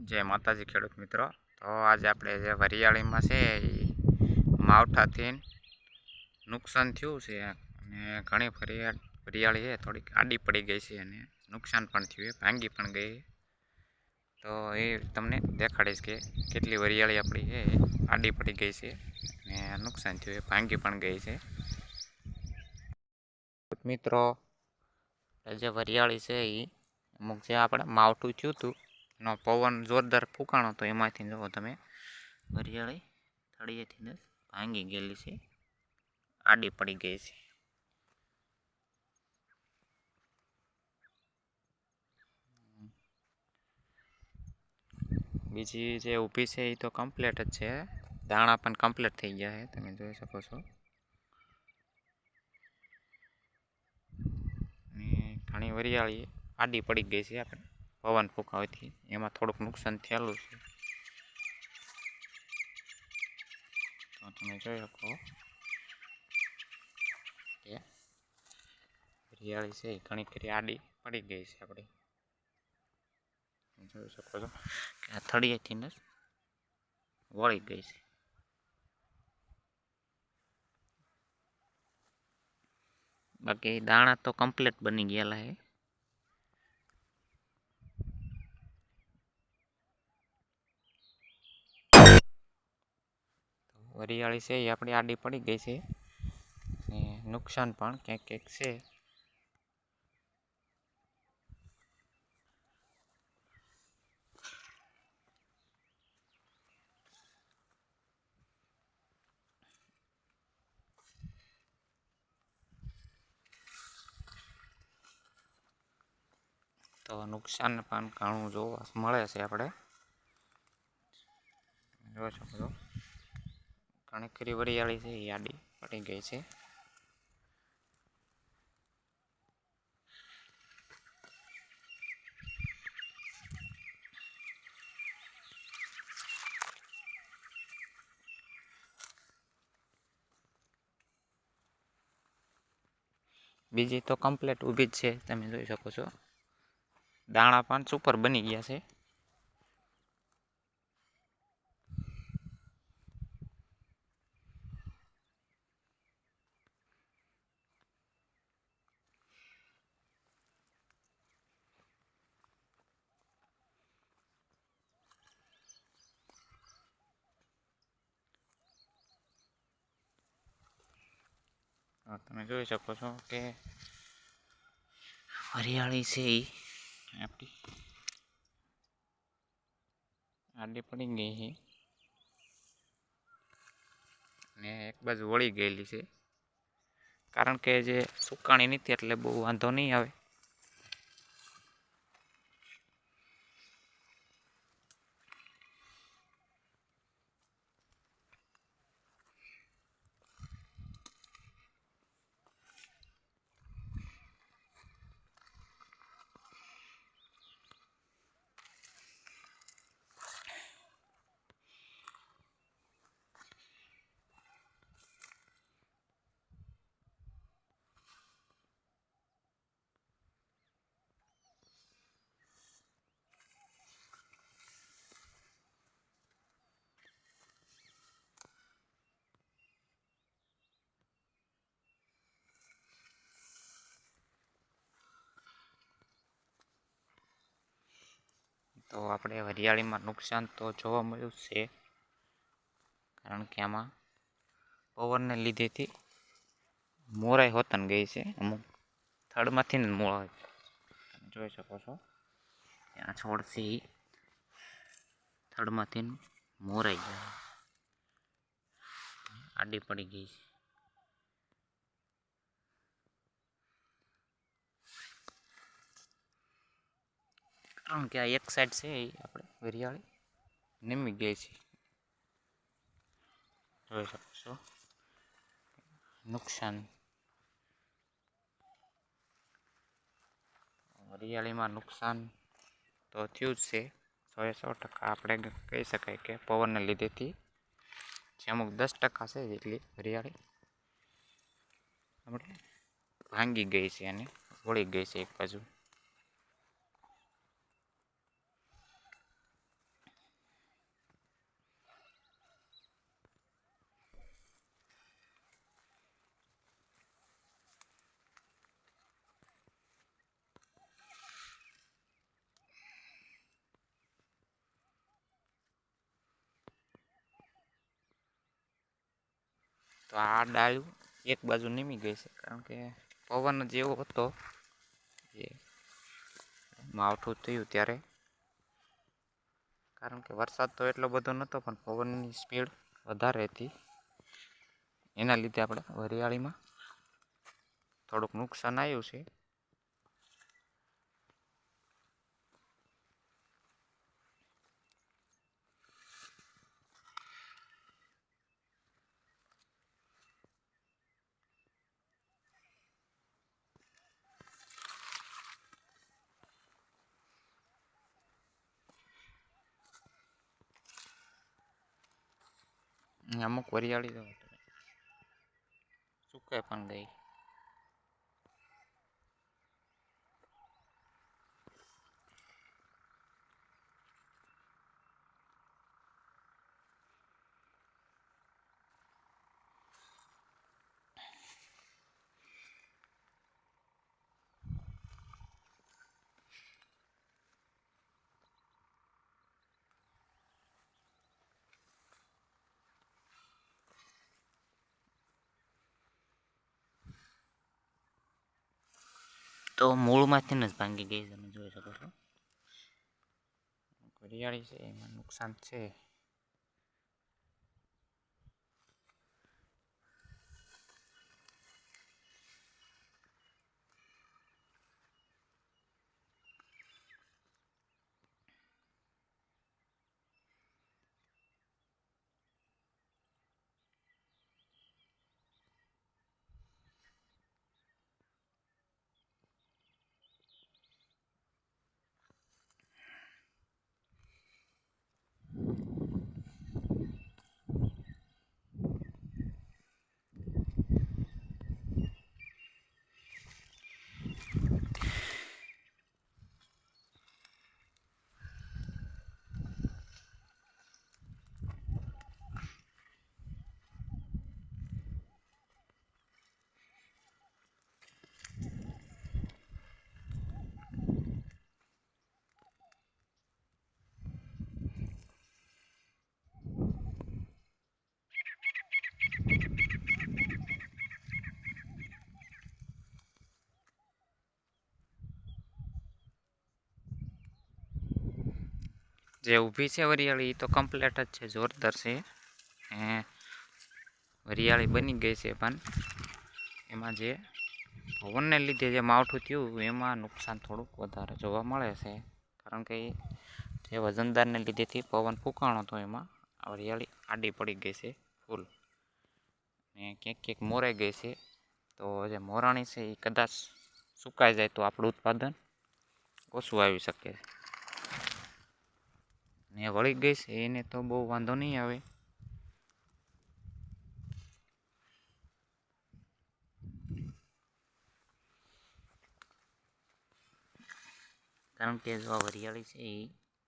जय माताजी खेडूत मित्रों। तो आज आपणे जे वरियाळीमां छे ई मावठाथी नुकसान थयुं छे अने घणी वरियाળી है थोड़ी आडी पड़ी गई छे अने नुकसान पण थयुं है, भांगी पण गई। तो ए तमने देखाड़ीश के केटली वरियाળી आपणी है आडी पड़ी गई छे अने नुकसान थयुं है, भांगी पण गई छे। मित्रों जे वरियाળી छे ई अमुक जे आपणे मावठुं थयुं हतुं नो पवन जोरदार फूंकाणो तो एमांथी जो तमे वरियाળી थड़ियेथी ज भांगी गेली छे, आडी पड़ी गई छे। बीजी जे ऊभी छे ई तो कम्प्लीट ज छे, दाणा पण कम्प्लीट थई गया है, तमे जोई शको छो। घणी वरियाળી आडी पड़ी गई छे आपणे पवन फूंकावाथी, एमां थोड़ुंक नुकसान थयेलुं छे। तो तमे जोई शको के वरियाળી छे घणी खरी आडी पड़ी गई छे आपणी। जोई शको छो के आ थड़ियेथी ज वળી गई छे। बाकी दाणा तो कम्प्लीट बनी गયેલા है। वरियाળી छे ई आपणी आडी पड़ी गई छे ने नुकसान पण क्यांक क्यांक छे। तो नुकसान पण घणुं जोवा मळे छे आपणे जोई शको छो। घणी खरी वरियाળી छे ई आडी पड़ी गई छे। बीजी तो कम्प्लीट ऊभी ज छे, तमे जोई शको छो। दाणा पण सुपर बनी गया छे। તમે જોઈ શકો છો કે વરિયાળી છે એ આપણી આડી પડી ગઈ છે ને એક બાજુ વળી ગયેલી છે, કારણ કે જે સુકાણી નથી એટલે બહુ વાંધો નહીં આવે। तो આપણે વરિયાળીમાં નુકસાન તો જોવા મળ્યું છે, કારણ કે આમાં પવનને લીધેથી મોરાઈ હોતન ગઈ છે। અમુક થડમાંથી જ મોરાઈ તમે જોઈ શકો છો, ત્યાં છોડથી થડમાંથી મોરાઈ ગયા, આડી પડી ગઈ છે। કારણ કે આ એક સાઈડ છે એ આપણે વરિયાળી નીમી ગઈ છે, જોઈ શકો છો। નુકસાન વરિયાળીમાં નુકસાન તો થયું જ છે, 100% આપણે કહી શકાય કે પવનને લીધેથી જે અમુક 10% છે જેટલી વરિયાળી આપણે ભાંગી ગઈ છે અને વળી ગઈ છે એક બાજુ। તો આ ડાળ્યું એક બાજુ નીમી ગઈ છે, કારણ કે પવન જ એવો હતો જે માવઠું થયું ત્યારે, કારણ કે વરસાદ તો એટલો બધો નહોતો પણ પવનની સ્પીડ વધારે હતી. એના લીધે આપણે વરિયાળીમાં થોડુંક નુકસાન આવ્યું છે. અમુક વરિયાળી તો સુકાઈ પણ ગઈ. તો મૂળમાંથી જ ભાંગી ગઈ, તમે જોઈ શકો છો. વરિયાળી છે એમાં નુકસાન છે. જે ઊભી છે વરિયાળી એ તો કમ્પ્લીટ જ છે, જોરદાર છે. વરિયાળી બની ગઈ છે, પણ એમાં જે પવનને લીધે જે માવઠું થયું એમાં નુકસાન થોડુંક વધારે જોવા મળે છે, કારણ કે જે વજનદારને લીધેથી પવન ફૂંકાણો હતો એમાં વરિયાળી આડી પડી ગઈ છે ફૂલ, ને ક્યાંક ક્યાંક મોરાઈ ગઈ છે. તો જે મોરાણી છે એ કદાચ સુકાઈ જાય તો આપણું ઉત્પાદન ઓછું આવી શકે. ને વળી ગઈ છે એને તો બહુ વાંધો નહીં આવે. કારણ કે જો આ વરિયાળી છે એ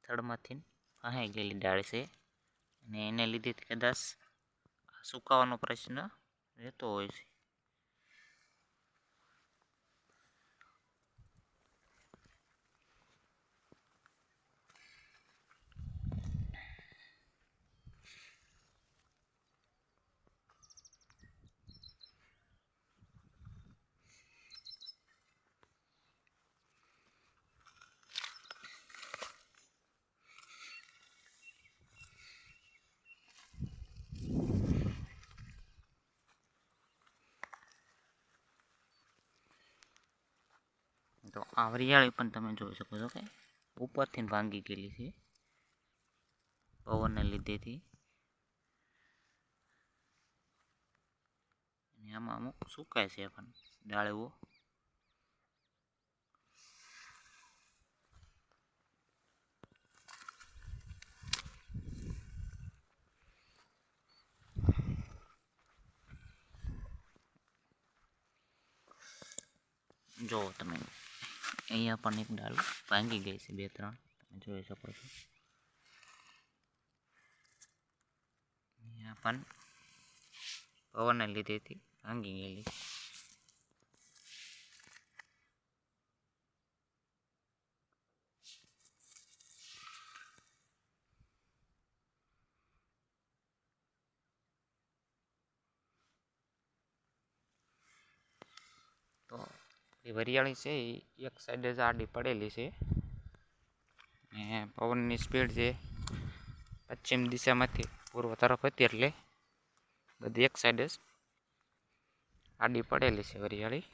થડમાંથી ફહાઈ ગયેલી ડાળ છે, અને એને લીધે કદાચ સુકાવાનો પ્રશ્ન રહેતો હોય છે. તો આ વરિયાળી પણ તમે જોઈ શકો છો કે ઉપરથી ભાંગી ગયેલી છે પવનને લીધેથી. અને આમાં અમુક સુકાય છે પણ ડાળીઓ. જો તમે અહીંયા પણ એક ડાળ ભાંગી ગઈ છે, 2-3 તમે જોઈ શકો છો. અહીંયા પણ પવનને લીધેથી ભાંગી ગયેલી. એ વરિયાળી છે એ એક સાઈડ જ આડી પડેલી છે ને પવનની સ્પીડ છે પશ્ચિમ દિશામાંથી પૂર્વ તરફ હતી એટલે બધી એક સાઈડ જ આડી પડેલી છે વરિયાળી.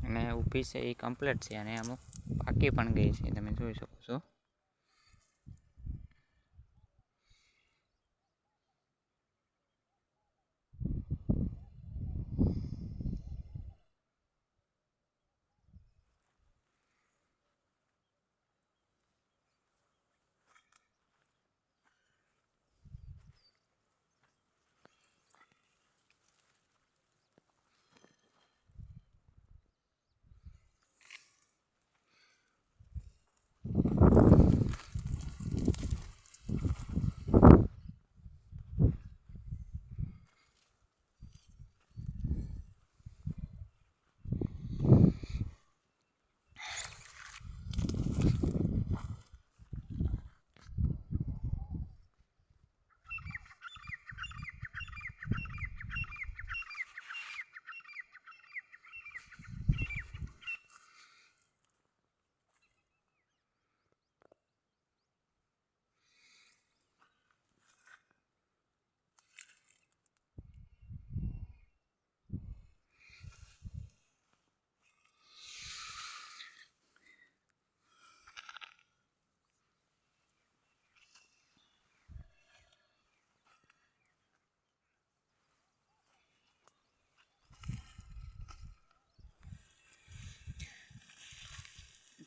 અને ઊભી છે એ કમ્પ્લીટ છે અને અમુક પાકી પણ ગઈ છે, તમે જોઈ શકો છો.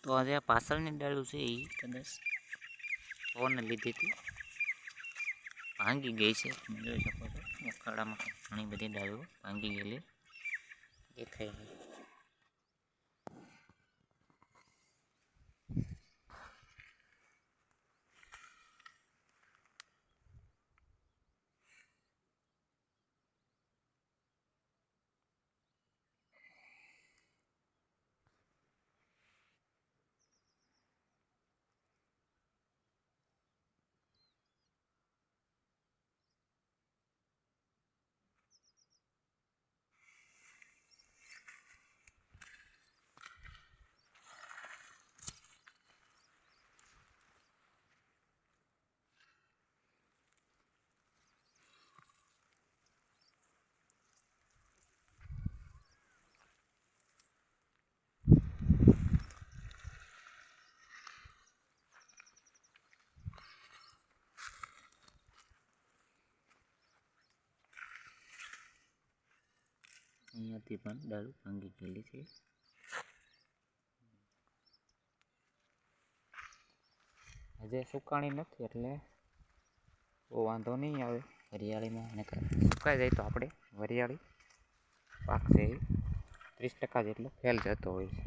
તો આજે આ પાછળની ડાળું છે એ કદાચ પવનને લીધેથી ભાંગી ગઈ છે, તમે જોઈ શકો છો. ઉખાડામાં ઘણી બધી ડાળીઓ ભાંગી ગયેલી દેખાય છે. અહીંયાથી પણ ડાળું ભાંગી ગયેલી છે. હજે સુકાણી નથી એટલે બહુ વાંધો નહીં આવે વરિયાળીમાં. અને સુકાઈ જાય તો આપણે વરિયાળી પાક છે 30% જેટલો ફેલ જતો હોય છે.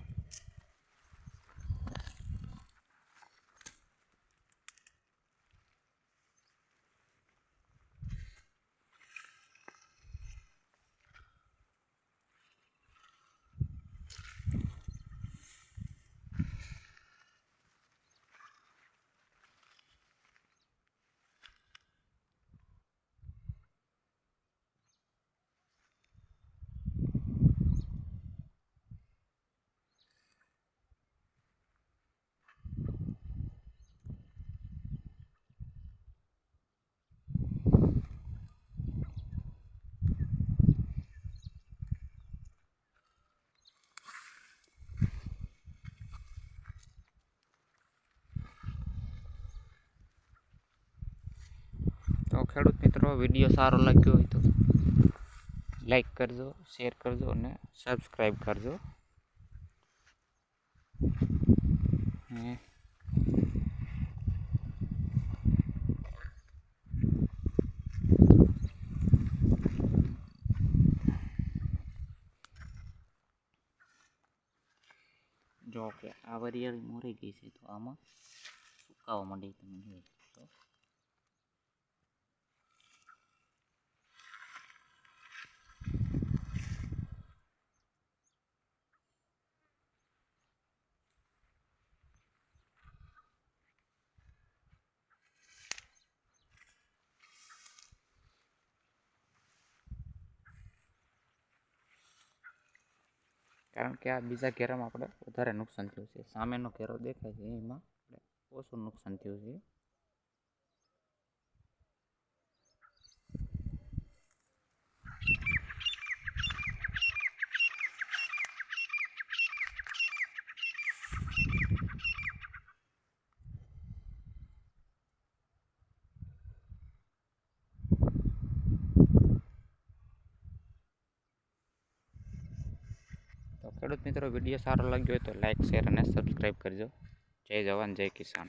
તો ખેડૂત મિત્રો વિડીયો સારો લાગ્યો હોય તો લાઈક કરજો, શેર કરજો અને સબસ્ક્રાઈબ કરજો. જો કે આ વરિયાળી મોરી ગઈ છે તો આમાં સુકાવા માંડી. તમે જોઈ શકો છો. કારણ કે આ બીજા ઘેરામાં આપણે વધારે નુકસાન થયું છે. સામેનો ઘેરો દેખાય છે એમાં ઓછું નુકસાન થયું છે. તો ખેડૂત મિત્રો, વિડીયો સારો લાગ્યો હોય તો લાઈક, શેર અને સબસ્ક્રાઈબ કરજો. જય જવાન, જય કિસાન.